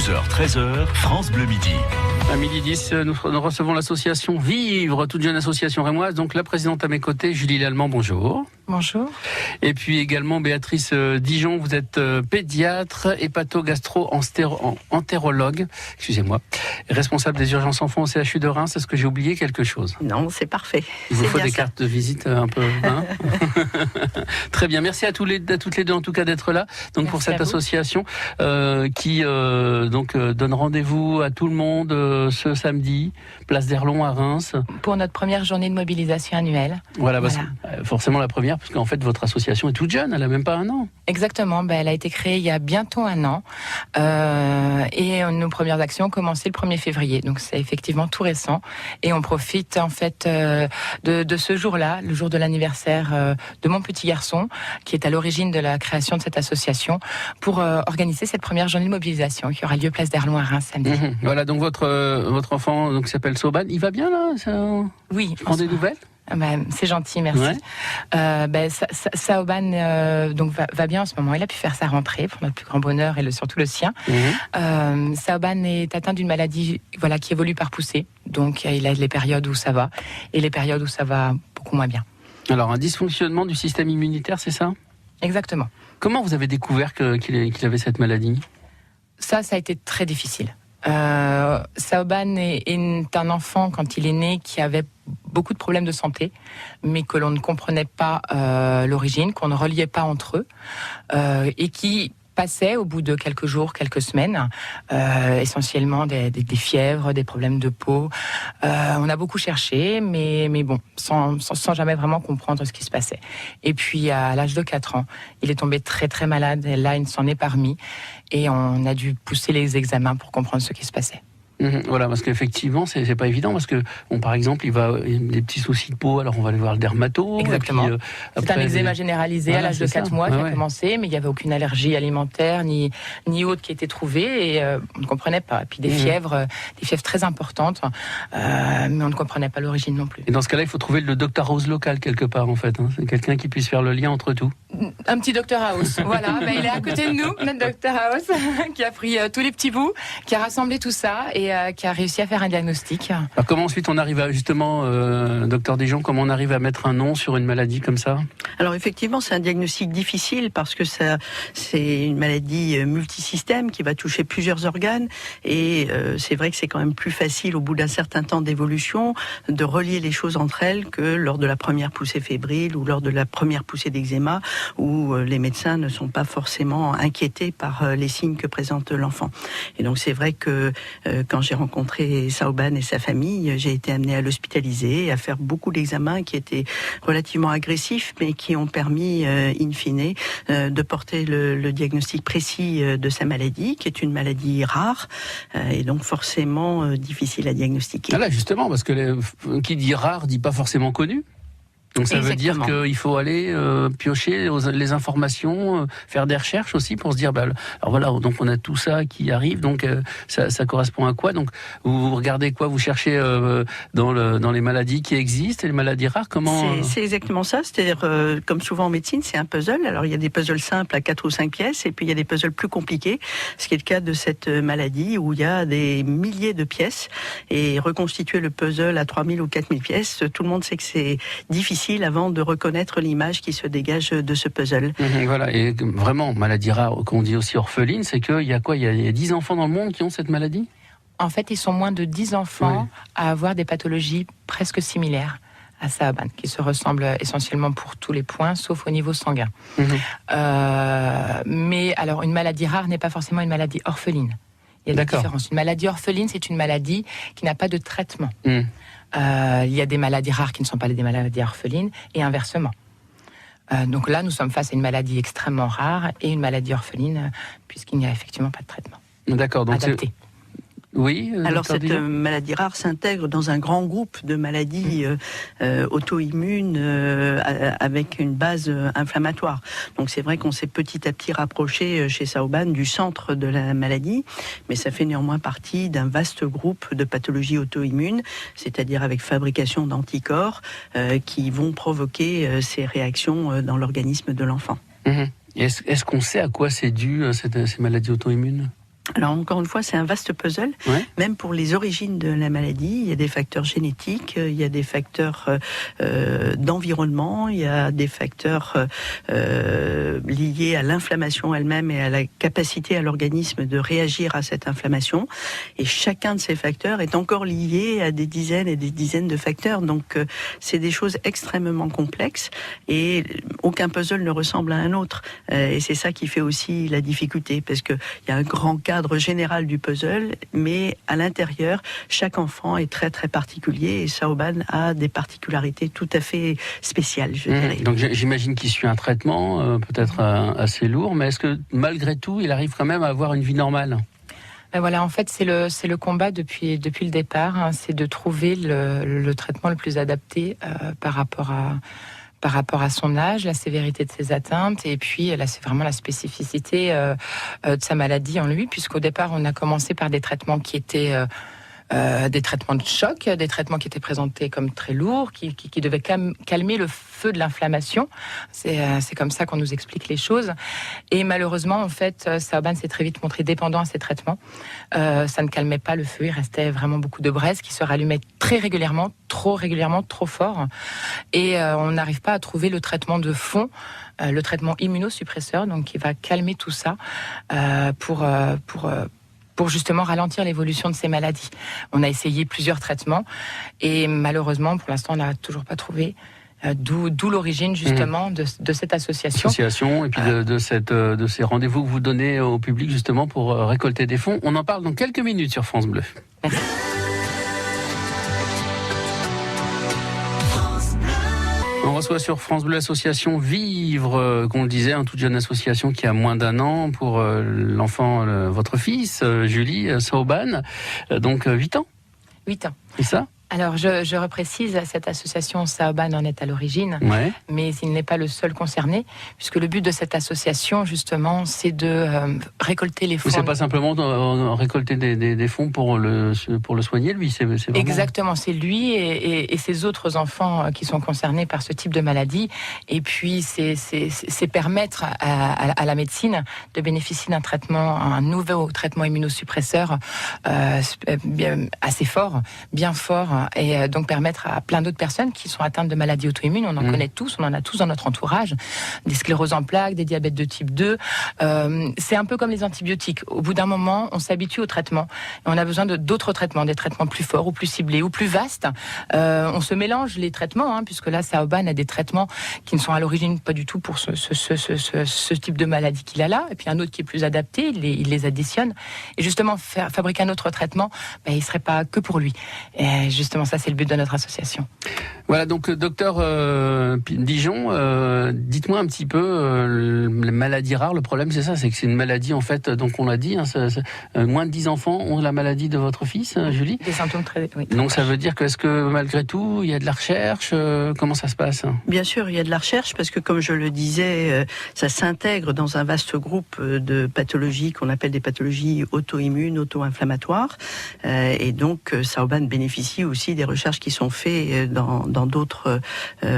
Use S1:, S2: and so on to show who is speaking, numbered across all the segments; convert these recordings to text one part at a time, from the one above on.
S1: 12h-13h, France Bleu Midi.
S2: À midi 10, nous recevons l'association Vivre, toute jeune association rémoise. Donc la présidente à mes côtés, Julie Lallemand, bonjour.
S3: Bonjour.
S2: Et puis également Béatrice Dijon, vous êtes pédiatre, hépato-gastro-entérologue, excusez-moi, responsable des urgences enfants au CHU de Reims. Est-ce que j'ai oublié quelque chose?
S3: Non, c'est parfait.
S2: Il vous faut des cartes de visite un peu, hein? Très bien, merci à toutes les deux en tout cas d'être là. Donc merci pour cette association qui donne rendez-vous à tout le monde ce samedi, place d'Erlon à Reims.
S3: Pour notre première journée de mobilisation annuelle.
S2: Voilà. Forcément la première, parce qu'en fait votre association est toute jeune, elle n'a même pas un an.
S3: Exactement, elle a été créée il y a bientôt un an et nos premières actions ont commencé le 1er février, donc c'est effectivement tout récent et on profite en fait de ce jour-là, le jour de l'anniversaire de mon petit garçon qui est à l'origine de la création de cette association pour organiser cette première journée de mobilisation qui aura lieu place d'Erlon à Reims samedi.
S2: Voilà, donc votre enfant qui s'appelle Soban, il va bien là?
S3: Oui.
S2: Je prends des nouvelles?
S3: C'est gentil, merci. Ouais. Saoban va bien en ce moment. Il a pu faire sa rentrée pour notre plus grand bonheur et surtout le sien. Saoban est atteint d'une maladie qui évolue par poussée. Donc il a les périodes où ça va et les périodes où ça va beaucoup moins bien. Alors
S2: un dysfonctionnement du système immunitaire, c'est ça?
S3: Exactement.
S2: Comment vous avez découvert qu'il avait cette maladie?
S3: Ça a été très difficile. Saoban est un enfant, quand il est né, qui avait beaucoup de problèmes de santé, mais que l'on ne comprenait pas l'origine, qu'on ne reliait pas entre eux, et qui passait au bout de quelques jours, quelques semaines, essentiellement des fièvres, des problèmes de peau. On a beaucoup cherché, mais bon, sans jamais vraiment comprendre ce qui se passait. Et puis, à l'âge de 4 ans, il est tombé très très malade, et là, il s'en est pas remis, et on a dû pousser les examens pour comprendre ce qui se passait.
S2: Voilà, parce qu'effectivement, c'est pas évident, parce que, par exemple, il a des petits soucis de peau, alors on va aller voir le dermato.
S3: Exactement.
S2: Et puis,
S3: c'est un eczéma généralisé à l'âge de 4 mois qui a commencé, mais il n'y avait aucune allergie alimentaire ni autre qui était trouvée, et on ne comprenait pas. Et puis des fièvres très importantes, mais on ne comprenait pas l'origine non plus.
S2: Et dans ce cas-là, il faut trouver le Dr House local quelque part, en fait. C'est quelqu'un qui puisse faire le lien entre tout.
S3: Un petit Dr House, voilà. Il est à côté de nous, notre Dr House, qui a pris tous les petits bouts, qui a rassemblé tout ça et qui a réussi à faire un diagnostic.
S2: Alors comment ensuite on arrive à, justement, docteur Dijon, comment on arrive à mettre un nom sur une maladie comme ça?
S4: Alors effectivement, c'est un diagnostic difficile parce que c'est une maladie multisystème qui va toucher plusieurs organes et c'est vrai que c'est quand même plus facile au bout d'un certain temps d'évolution de relier les choses entre elles que lors de la première poussée fébrile ou lors de la première poussée d'eczéma où les médecins ne sont pas forcément inquiétés par les signes que présente l'enfant. Et donc c'est vrai que quand j'ai rencontré Saoban et sa famille, j'ai été amenée à l'hospitaliser, à faire beaucoup d'examens qui étaient relativement agressifs, mais qui ont permis, in fine, de porter le diagnostic précis de sa maladie, qui est une maladie rare, et donc forcément difficile à diagnostiquer.
S2: Ah là, justement, parce que qui dit rare dit pas forcément connu. Donc ça veut dire qu'il faut aller piocher les informations, faire des recherches aussi pour se dire, alors voilà, donc on a tout ça qui arrive, donc ça correspond à quoi? Donc vous regardez quoi? Vous cherchez dans les maladies qui existent, les maladies rares, comment?
S4: C'est exactement ça, c'est-à-dire comme souvent en médecine, c'est un puzzle. Alors il y a des puzzles simples à 4 ou 5 pièces, et puis il y a des puzzles plus compliqués, ce qui est le cas de cette maladie où il y a des milliers de pièces, et reconstituer le puzzle à 3000 ou 4000 pièces, tout le monde sait que c'est difficile avant de reconnaître l'image qui se dégage de ce puzzle.
S2: Voilà, et vraiment, maladie rare, qu'on dit aussi orpheline, c'est qu'il y a quoi? Il y a 10 enfants dans le monde qui ont cette maladie?
S3: En fait, ils sont moins de 10 enfants à avoir des pathologies presque similaires à Saoban, qui se ressemblent essentiellement pour tous les points, sauf au niveau sanguin. Mais alors, une maladie rare n'est pas forcément une maladie orpheline. Il y a des différences. Une maladie orpheline, c'est une maladie qui n'a pas de traitement. Il y a des maladies rares qui ne sont pas des maladies orphelines, et inversement. Donc là, nous sommes face à une maladie extrêmement rare et une maladie orpheline, puisqu'il n'y a effectivement pas de traitement adapté.
S2: Oui.
S4: Alors cette maladie rare s'intègre dans un grand groupe de maladies auto-immunes avec une base inflammatoire. Donc c'est vrai qu'on s'est petit à petit rapproché chez Saoban du centre de la maladie, mais ça fait néanmoins partie d'un vaste groupe de pathologies auto-immunes, c'est-à-dire avec fabrication d'anticorps qui vont provoquer ces réactions dans l'organisme de l'enfant.
S2: Est-ce qu'on sait à quoi c'est dû ces maladies auto-immunes ?
S4: Alors encore une fois, c'est un vaste puzzle, même pour les origines de la maladie. Il y a des facteurs génétiques, il y a des facteurs d'environnement, il y a des facteurs liés à l'inflammation elle-même et à la capacité à l'organisme de réagir à cette inflammation. Et chacun de ces facteurs est encore lié à des dizaines et des dizaines de facteurs. Donc c'est des choses extrêmement complexes et aucun puzzle ne ressemble à un autre. Et c'est ça qui fait aussi la difficulté, parce qu'il y a un grand cadre général du puzzle, mais à l'intérieur, chaque enfant est très très particulier et Saoban a des particularités tout à fait spéciales, je dirais.
S2: Donc j'imagine qu'il suit un traitement peut-être assez lourd, mais est-ce que malgré tout, il arrive quand même à avoir une vie normale ?
S3: Ben voilà, en fait, c'est le combat depuis le départ, hein, c'est de trouver le traitement le plus adapté par rapport à son âge, la sévérité de ses atteintes, et puis là, c'est vraiment la spécificité de sa maladie en lui, puisqu'au départ, on a commencé par des traitements qui étaient des traitements de choc, des traitements qui étaient présentés comme très lourds, qui devaient calmer le feu de l'inflammation. C'est comme ça qu'on nous explique les choses. Et malheureusement, en fait, Saoban s'est très vite montré dépendant à ces traitements. Ça ne calmait pas le feu, il restait vraiment beaucoup de braises qui se rallumaient très régulièrement, trop fort. Et on n'arrive pas à trouver le traitement de fond, le traitement immunosuppresseur, donc qui va calmer tout ça pour justement ralentir l'évolution de ces maladies. On a essayé plusieurs traitements et malheureusement, pour l'instant, on n'a toujours pas trouvé. D'où l'origine justement de cette association.
S2: Et puis de ces rendez-vous que vous donnez au public justement pour récolter des fonds. On en parle dans quelques minutes sur France Bleu.
S3: Merci.
S2: On reçoit sur France Bleu l'association Vivre, qu'on le disait, une toute jeune association qui a moins d'1 an pour l'enfant, votre fils, Julie Saoban, donc 8 ans.
S3: 8 ans.
S2: C'est ça ?
S3: Alors, je reprécise, cette association Saoban en est à l'origine, mais il n'est pas le seul concerné, puisque le but de cette association, justement, c'est de récolter les fonds.
S2: C'est pas simplement de récolter des fonds pour le soigner, lui, c'est vraiment...
S3: Exactement, c'est lui et ses autres enfants qui sont concernés par ce type de maladie, et puis c'est permettre à la médecine de bénéficier d'un traitement, un nouveau traitement immunosuppresseur assez fort, bien fort, et donc permettre à plein d'autres personnes qui sont atteintes de maladies auto-immunes, on en connaît tous, on en a tous dans notre entourage, des scléroses en plaques, des diabètes de type 2, c'est un peu comme les antibiotiques, au bout d'un moment on s'habitue au traitement, et on a besoin d'autres traitements, des traitements plus forts ou plus ciblés ou plus vastes, on se mélange les traitements, hein, puisque là Saoban a des traitements qui ne sont à l'origine pas du tout pour ce type de maladie qu'il a là, et puis un autre qui est plus adapté, il les additionne, et justement fabriquer un autre traitement, il ne serait pas que pour lui, et justement ça c'est le but de notre association.
S2: Voilà, donc docteur Dijon, dites-moi un petit peu les maladies rares. Le problème c'est ça, c'est que c'est une maladie en fait, donc on l'a dit, hein, moins de 10 enfants ont la maladie de votre fils, Julie.
S3: Des symptômes très
S2: donc ça veut dire que, est-ce que malgré tout il y a de la recherche, comment ça se passe?
S4: Bien sûr, il y a de la recherche parce que comme je le disais, ça s'intègre dans un vaste groupe de pathologies qu'on appelle des pathologies auto-immunes, auto-inflammatoires, et donc Saoban bénéficie aussi des recherches qui sont faites dans d'autres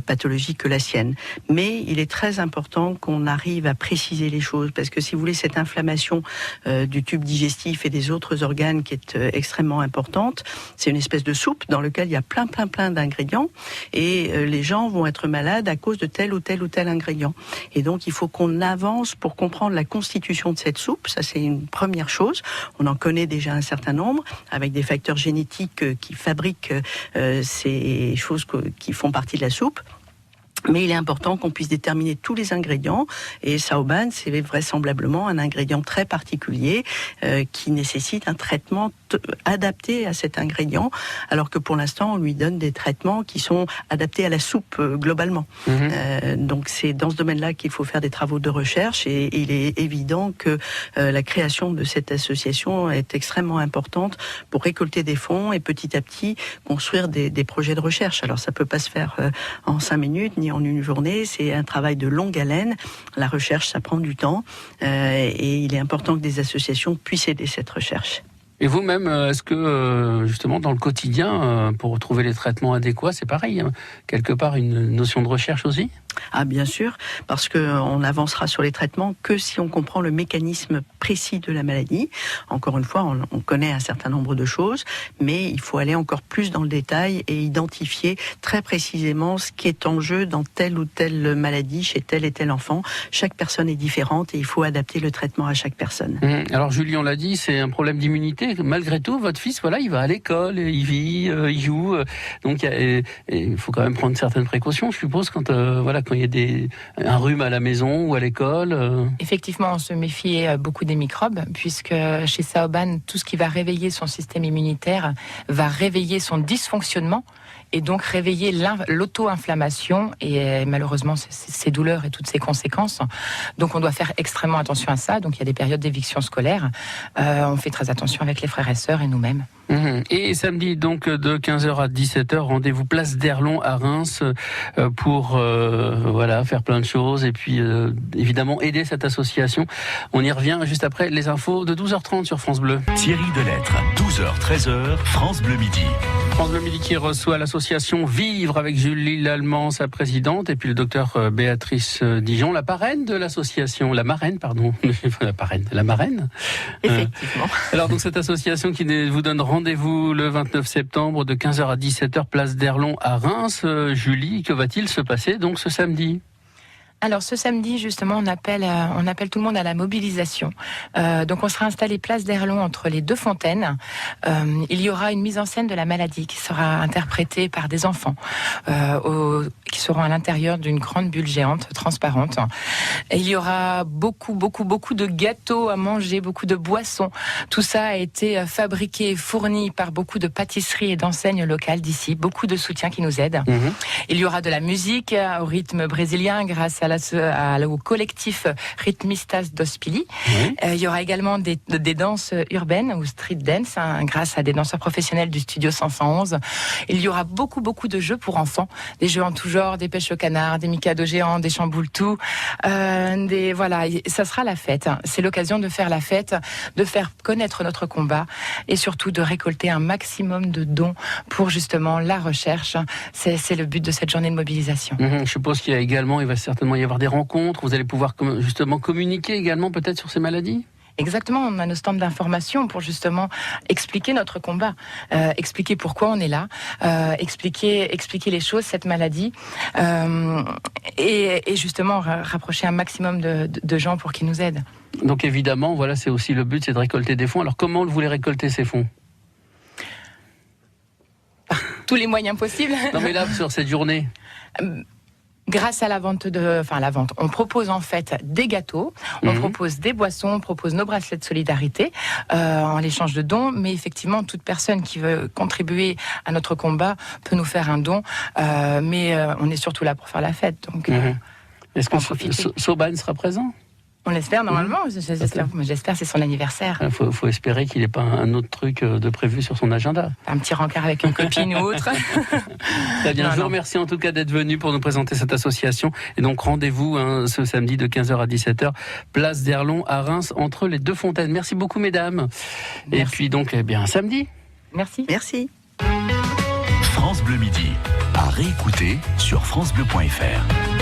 S4: pathologies que la sienne. Mais il est très important qu'on arrive à préciser les choses, parce que si vous voulez, cette inflammation du tube digestif et des autres organes qui est extrêmement importante, c'est une espèce de soupe dans laquelle il y a plein d'ingrédients, et les gens vont être malades à cause de tel ou tel ingrédient. Et donc il faut qu'on avance pour comprendre la constitution de cette soupe, ça c'est une première chose. On en connaît déjà un certain nombre, avec des facteurs génétiques qui fabriquent ces choses qui font partie de la soupe. Mais il est important qu'on puisse déterminer tous les ingrédients, et Saoban, c'est vraisemblablement un ingrédient très particulier qui nécessite un traitement adapté à cet ingrédient, alors que pour l'instant on lui donne des traitements qui sont adaptés à la soupe globalement. Donc c'est dans ce domaine-là qu'il faut faire des travaux de recherche, et il est évident que la création de cette association est extrêmement importante pour récolter des fonds et petit à petit construire des projets de recherche. Alors ça peut pas se faire en 5 minutes ni en une journée, c'est un travail de longue haleine. La recherche, ça prend du temps, et il est important que des associations puissent aider cette recherche.
S2: Et vous-même, est-ce que justement dans le quotidien, pour trouver les traitements adéquats, c'est pareil, hein, quelque part une notion de recherche aussi ?
S4: Ah bien sûr, parce qu'on n'avancera sur les traitements que si on comprend le mécanisme précis de la maladie. Encore une fois, on connaît un certain nombre de choses, mais il faut aller encore plus dans le détail et identifier très précisément ce qui est en jeu dans telle ou telle maladie, chez tel et tel enfant. Chaque personne est différente et il faut adapter le traitement à chaque personne.
S2: Alors Julie, on l'a dit, c'est un problème d'immunité. Malgré tout, votre fils, voilà, il va à l'école, il vit, il joue. Donc il faut quand même prendre certaines précautions, je suppose, quand il y a un rhume à la maison ou à l'école.
S3: Effectivement, on se méfie beaucoup des microbes, puisque chez Saoban, tout ce qui va réveiller son système immunitaire va réveiller son dysfonctionnement et donc réveiller l'auto-inflammation et malheureusement ses douleurs et toutes ses conséquences. Donc on doit faire extrêmement attention à ça. Donc il y a des périodes d'éviction scolaire. On fait très attention avec les frères et sœurs et nous-mêmes.
S2: Et samedi, donc, de 15h à 17h, rendez-vous place d'Erlon à Reims pour faire plein de choses et puis évidemment aider cette association. On y revient juste après les infos de 12h30 sur France Bleu.
S1: Thierry Delettre, 12h-13h, France Bleu Midi.
S2: France Bleu Midi qui reçoit l'association Vivre avec Julie Lallemand, sa présidente, et puis le docteur Béatrice Dijon, la marraine de l'association. La marraine.
S4: Effectivement.
S2: Alors donc cette association qui vous donne rendez-vous le 29 septembre de 15h à 17h, place d'Erlon à Reims. Julie, que va-t-il se passer donc ce samedi ?
S3: Alors ce samedi, justement, on appelle tout le monde à la mobilisation. Donc on sera installé place d'Erlon entre les deux fontaines. Il y aura une mise en scène de la maladie qui sera interprétée par des enfants qui seront à l'intérieur d'une grande bulle géante, transparente. Et il y aura beaucoup de gâteaux à manger, beaucoup de boissons. Tout ça a été fabriqué et fourni par beaucoup de pâtisseries et d'enseignes locales d'ici. Beaucoup de soutien qui nous aide. Il y aura de la musique au rythme brésilien grâce au collectif Ritmistas d'Ospili. Il y aura également des danses urbaines ou street dance grâce à des danseurs professionnels du studio 511. Il y aura beaucoup de jeux pour enfants, des jeux en tout genre, des pêches au canard, des micados géants, des chamboule-tout, ça sera la fête. C'est l'occasion de faire la fête, de faire connaître notre combat et surtout de récolter un maximum de dons pour justement la recherche. C'est le but de cette journée de mobilisation.
S2: Je suppose qu'il va certainement y avoir des rencontres, vous allez pouvoir justement communiquer également peut-être sur ces maladies ?
S3: Exactement, on a nos stands d'information pour justement expliquer notre combat, expliquer pourquoi on est là, expliquer les choses, cette maladie, et justement rapprocher un maximum de gens pour qu'ils nous aident.
S2: Donc évidemment, voilà, c'est aussi le but, c'est de récolter des fonds. Alors comment vous voulez récolter ces fonds ?
S3: Par tous les moyens possibles.
S2: Non mais là, sur cette journée
S3: grâce à la vente, on propose en fait des gâteaux, on propose des boissons, on propose nos bracelets de solidarité en l'échange de dons, mais effectivement toute personne qui veut contribuer à notre combat peut nous faire un don, mais on est surtout là pour faire la fête. Donc,
S2: est-ce que Saoban sera présent ?
S3: On l'espère normalement, j'espère, c'est son anniversaire.
S2: Il faut espérer qu'il n'ait pas un autre truc de prévu sur son agenda.
S3: Un petit rencard avec une copine ou autre.
S2: Très bien, je vous remercie en tout cas d'être venu pour nous présenter cette association. Et donc rendez-vous ce samedi de 15h à 17h, place d'Erlon à Reims, entre les deux fontaines. Merci beaucoup mesdames. Merci. Et puis donc, samedi.
S3: Merci.
S1: France Bleu Midi, à réécouter sur francebleu.fr.